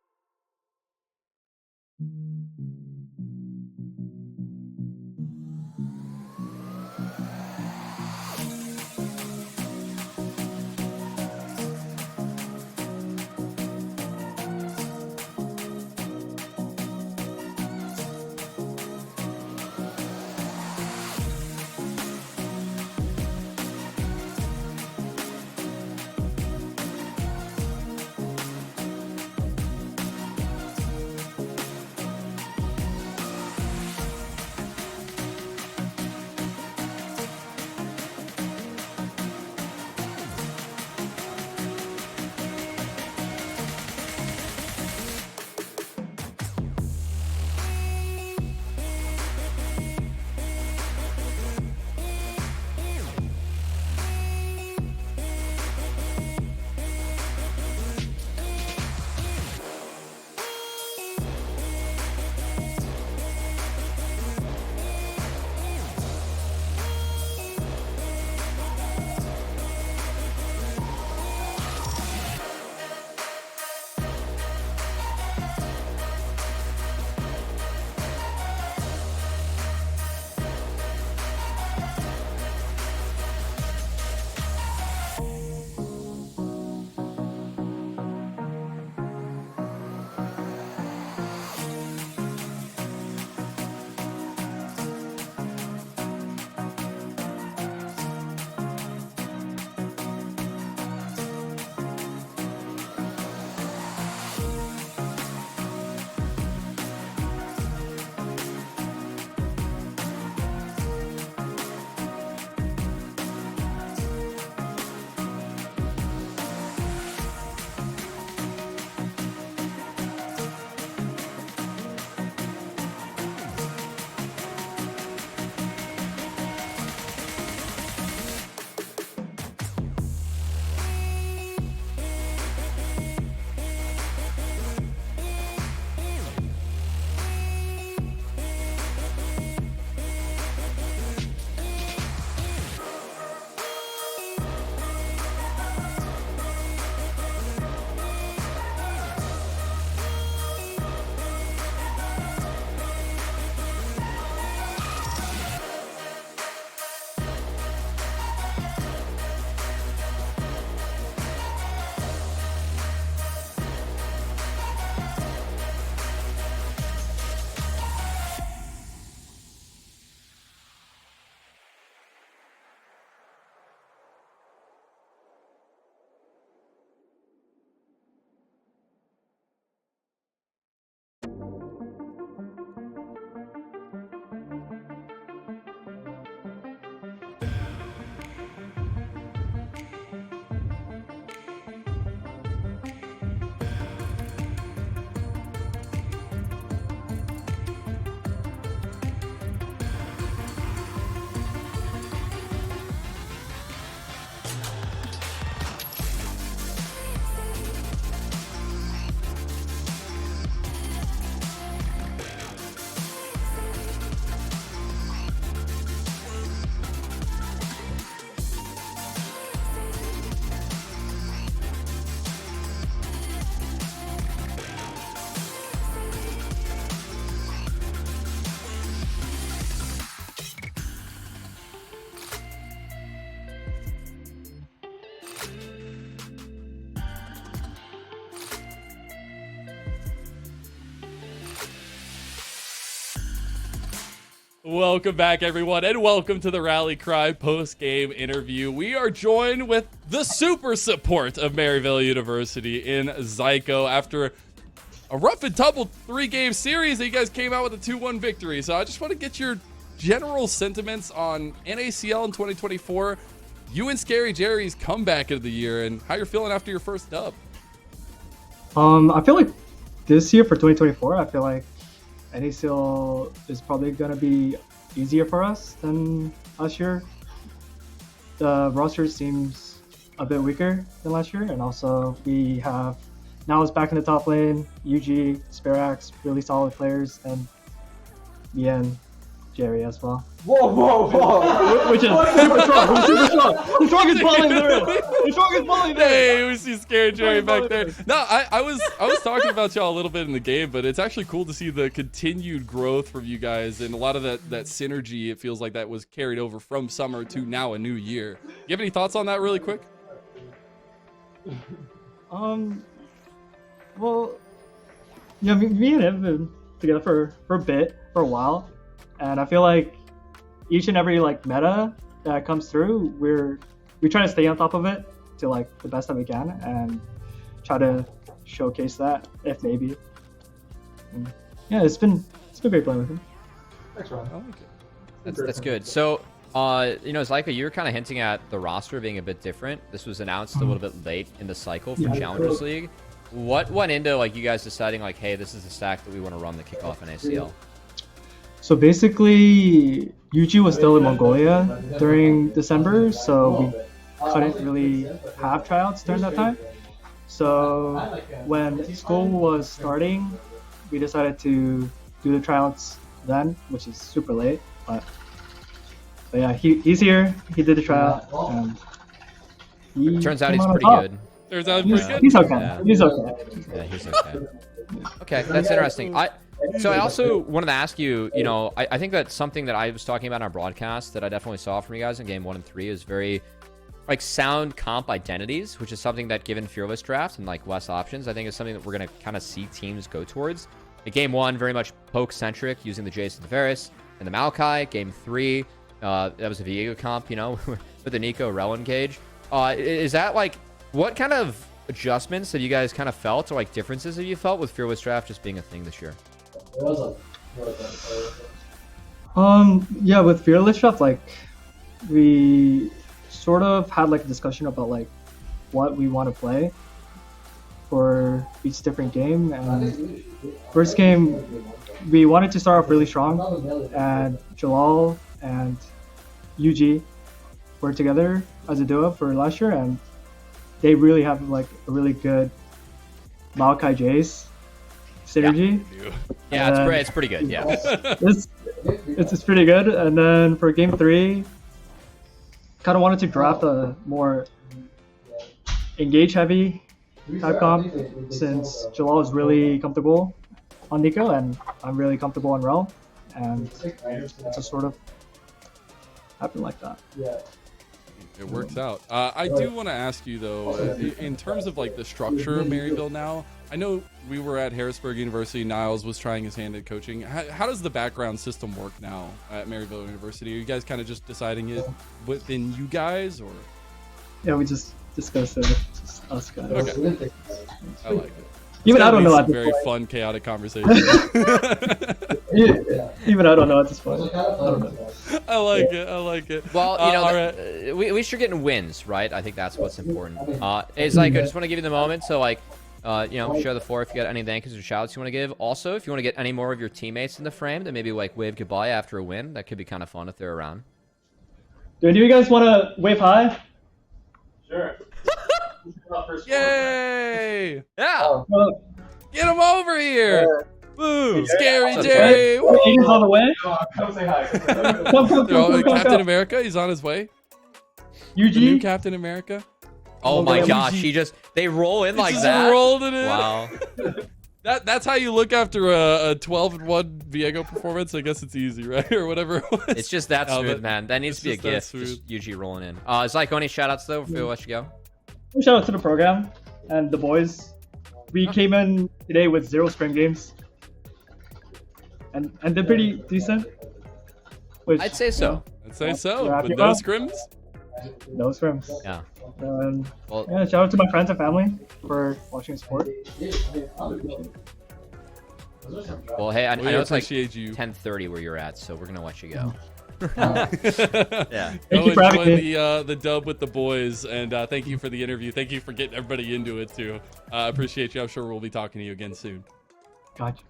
Welcome back, everyone, and welcome to the Rally Cry post-game interview. We are joined with the super support of Maryville University in Zyko after a rough and tumble 3-game series that you guys came out with a 2-1 victory. So I just want to get your general sentiments on NACL in 2024, you and Scary Jerry's comeback of the year, and how you're feeling after your first dub. I feel like this year for 2024, I feel like NACL is probably going to be easier for us than last year. The roster seems a bit weaker than last year, and also we have now is back in the top lane, UG, Spirax, really solid players, and me and Jerry as well. Whoa. Which is super strong. Who's super strong? The strongest volley there. The strongest volley there. Hey, we see Scary Jerry back there. No, I was talking about y'all a little bit in the game, but it's actually cool to see the continued growth from you guys and a lot of that synergy. It feels like that was carried over from summer to now a new year. You have any thoughts on that really quick? Well, yeah, me and him have been together for a while, and I feel like each and every like meta that comes through, we try to stay on top of it to like the best that we can and try to showcase that if maybe. And yeah, it's been great playing with him. Thanks, Ron. I like it. That's good. So, Zyko, you were kind of hinting at the roster being a bit different. This was announced a little bit late in the cycle for Yeah. Challengers League. What went into like you guys deciding like, hey, this is the stack that we want to run the kickoff in ACL? So basically, UG was still in Mongolia during December, so we couldn't really have tryouts during that time. So when school was starting, we decided to do the tryouts then, which is super late. But yeah, he's here. He did the tryout, and he Turns out came he's on pretty top. good. There's that pretty good. He's okay. Yeah. He's okay. Yeah, he's okay. Okay, that's interesting. So I also wanted to ask you, I think that's something that I was talking about in our broadcast that I definitely saw from you guys in game 1 and 3 is very like sound comp identities, which is something that given Fearless Draft and like less options, I think is something that we're going to kind of see teams go towards. In game 1, very much poke-centric, using the Jace and the Varus and the Maokai. Game 3, that was a Viego comp, with the Nico Rel engage. Is that like, what kind of adjustments have you guys kind of felt, or like differences have you felt with Fearless Draft just being a thing this year? Yeah, with Fearless Draft, like we sort of had like a discussion about like what we want to play for each different game. And first game, we wanted to start off really strong, and Jalal and UG were together as a duo for last year, and they really have like a really good Maokai Jace synergy. Yeah, it's pretty good. Yeah. It's pretty good. And then for game 3, kind of wanted to draft a more engage heavy type comp, since Jalal is really comfortable on Nico and I'm really comfortable on Rel, and it just sort of happened like that. It works out. I do want to ask you though, in terms of like the structure of Maryville now, I know we were at Harrisburg University. Niles was trying his hand at coaching. How does the background system work now at Maryville University? Are you guys kind of just deciding it within you guys, or? Yeah, we just discussed it. Just us guys. Okay. I like it. Even I don't know at It's this very point. fun, chaotic conversation. Even I don't know at this point. I don't know. I like it. I like it. Well, all right. we should get in wins, right? I think that's what's important. It's like I just want to give you the moment, so like, share the floor if you got any thank yous or shout outs you want to give. Also, if you want to get any more of your teammates in the frame, then maybe like wave goodbye after a win. That could be kind of fun if they're around. Do you guys want to wave hi? Sure. Yay! Yeah. Get him over here! Woo! Scary What's up, Jerry! Woo! Aiden's on the way. Come say hi. Come. Captain America, he's on his way. The new UG. Captain America. Oh my yeah, gosh, UG. they roll in like Just that. rolled it in. Wow. That's how you look after a 12-1 Viego performance. I guess it's easy, right? Or whatever it was. It's just that No, smooth, but man. That needs it's to be a just that gift. Just UG rolling in. Zyko, any shout outs though before we let you go? Shout out to the program and the boys. We came in today with 0 scrim games, and they're pretty decent. Which, I'd say so. I'd say so. Wrap With it no up. scrims. No scrims. Yeah. And Well, yeah, shout out to my friends and family for watching sport. well, hey, I We know it's like appreciate you. 10:30 where you're at, so we're gonna let you go. Yeah. Thank you for having enjoy me. the dub with the boys, and thank you for the interview. Thank you for getting everybody into it too. Appreciate you. I'm sure we'll be talking to you again soon. Gotcha.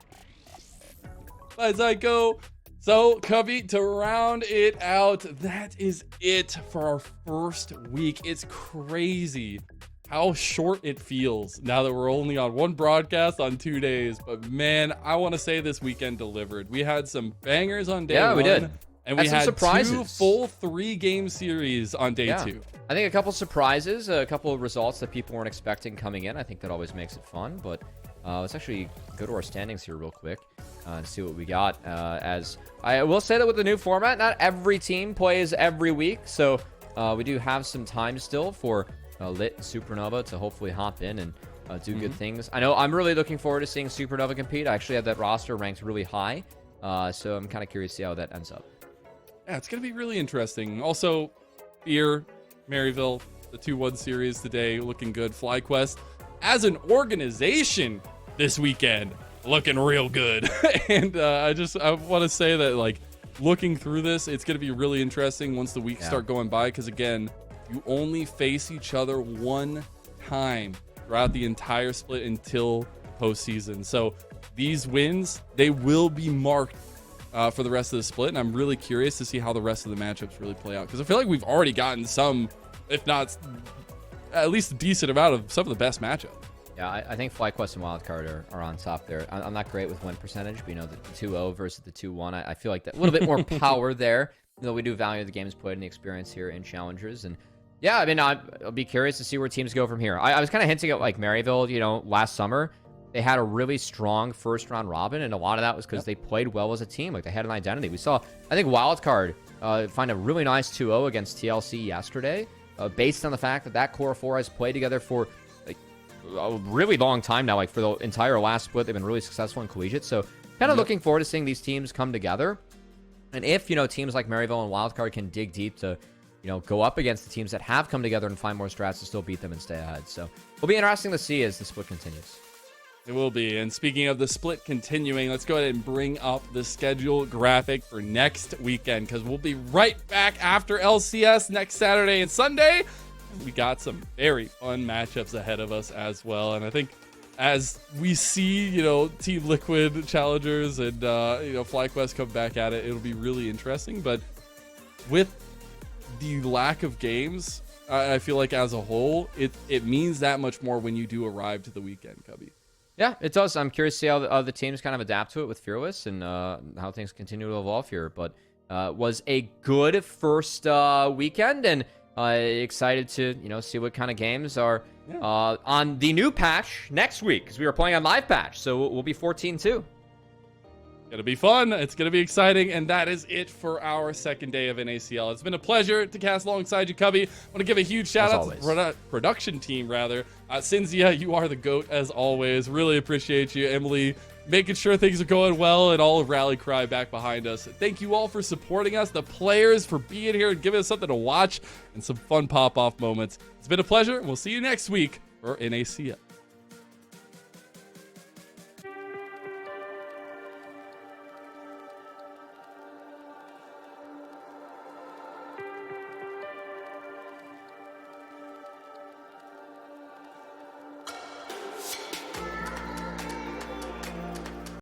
Bye, Zyko. So, Cubby, to round it out, that is it for our first week. It's crazy how short it feels now that we're only on one broadcast on 2 days. But man, I want to say this weekend delivered. We had some bangers on day one. We did. And Had we some had surprises. 2 full 3-game series on day 2. I think a couple surprises, a couple of results that people weren't expecting coming in. I think that always makes it fun. But let's actually go to our standings here real quick and see what we got. As I will say that with the new format, not every team plays every week. So we do have some time still for Lit Supernova to hopefully hop in and do good things. I know I'm really looking forward to seeing Supernova compete. I actually have that roster ranked really high. So I'm kind of curious to see how that ends up. Yeah, it's going to be really interesting. Also, Fear, Maryville, the 2-1 series today, looking good. FlyQuest, as an organization this weekend, looking real good. And I want to say that, like, looking through this, it's going to be really interesting once the weeks start going by. Because, again, you only face each other one time throughout the entire split until postseason. So these wins, they will be marked for the rest of the split, and I'm really curious to see how the rest of the matchups really play out, because I feel like we've already gotten some, if not at least a decent amount of some of the best matchups. Yeah, I think FlyQuest and Wildcard are on top there. I'm not great with win percentage, but the 2-0 versus the 2-1, I feel like that a little bit more power there. We do value the games played and the experience here in Challengers, and yeah, I mean, I'll be curious to see where teams go from here. I was kind of hinting at like Maryville, last summer. They had a really strong first round robin, and a lot of that was because they played well as a team. Like, they had an identity. We saw, I think, Wildcard find a really nice 2-0 against TLC yesterday, based on the fact that that core 4 has played together for like a really long time now. Like, for the entire last split, they've been really successful in collegiate. So kind of looking forward to seeing these teams come together. And if, teams like Maryville and Wildcard can dig deep to, go up against the teams that have come together and find more strats to still beat them and stay ahead. So it'll be interesting to see as the split continues. It will be. And speaking of the split continuing, let's go ahead and bring up the schedule graphic for next weekend, because we'll be right back after LCS next Saturday and Sunday. We got some very fun matchups ahead of us as well. And I think as we see, Team Liquid Challengers and, FlyQuest come back at it, it'll be really interesting. But with the lack of games, I feel like as a whole, it means that much more when you do arrive to the weekend, Cubby. Yeah, it does. I'm curious to see how the teams kind of adapt to it with Fearless and how things continue to evolve here. But was a good first weekend, and excited to see what kind of games are on the new patch next week, because we were playing on live patch, so we'll be 14-2. Gonna be fun. It's gonna be exciting, and that is it for our second day of NACL. It's been a pleasure to cast alongside you, Cubby. I want to give a huge shout out to the production team, rather. Cinzia, you are the GOAT as always. Really appreciate you, Emily, making sure things are going well, and all of Rally Cry back behind us. Thank you all for supporting us, the players for being here and giving us something to watch and some fun pop-off moments. It's been a pleasure, and we'll see you next week for NACL.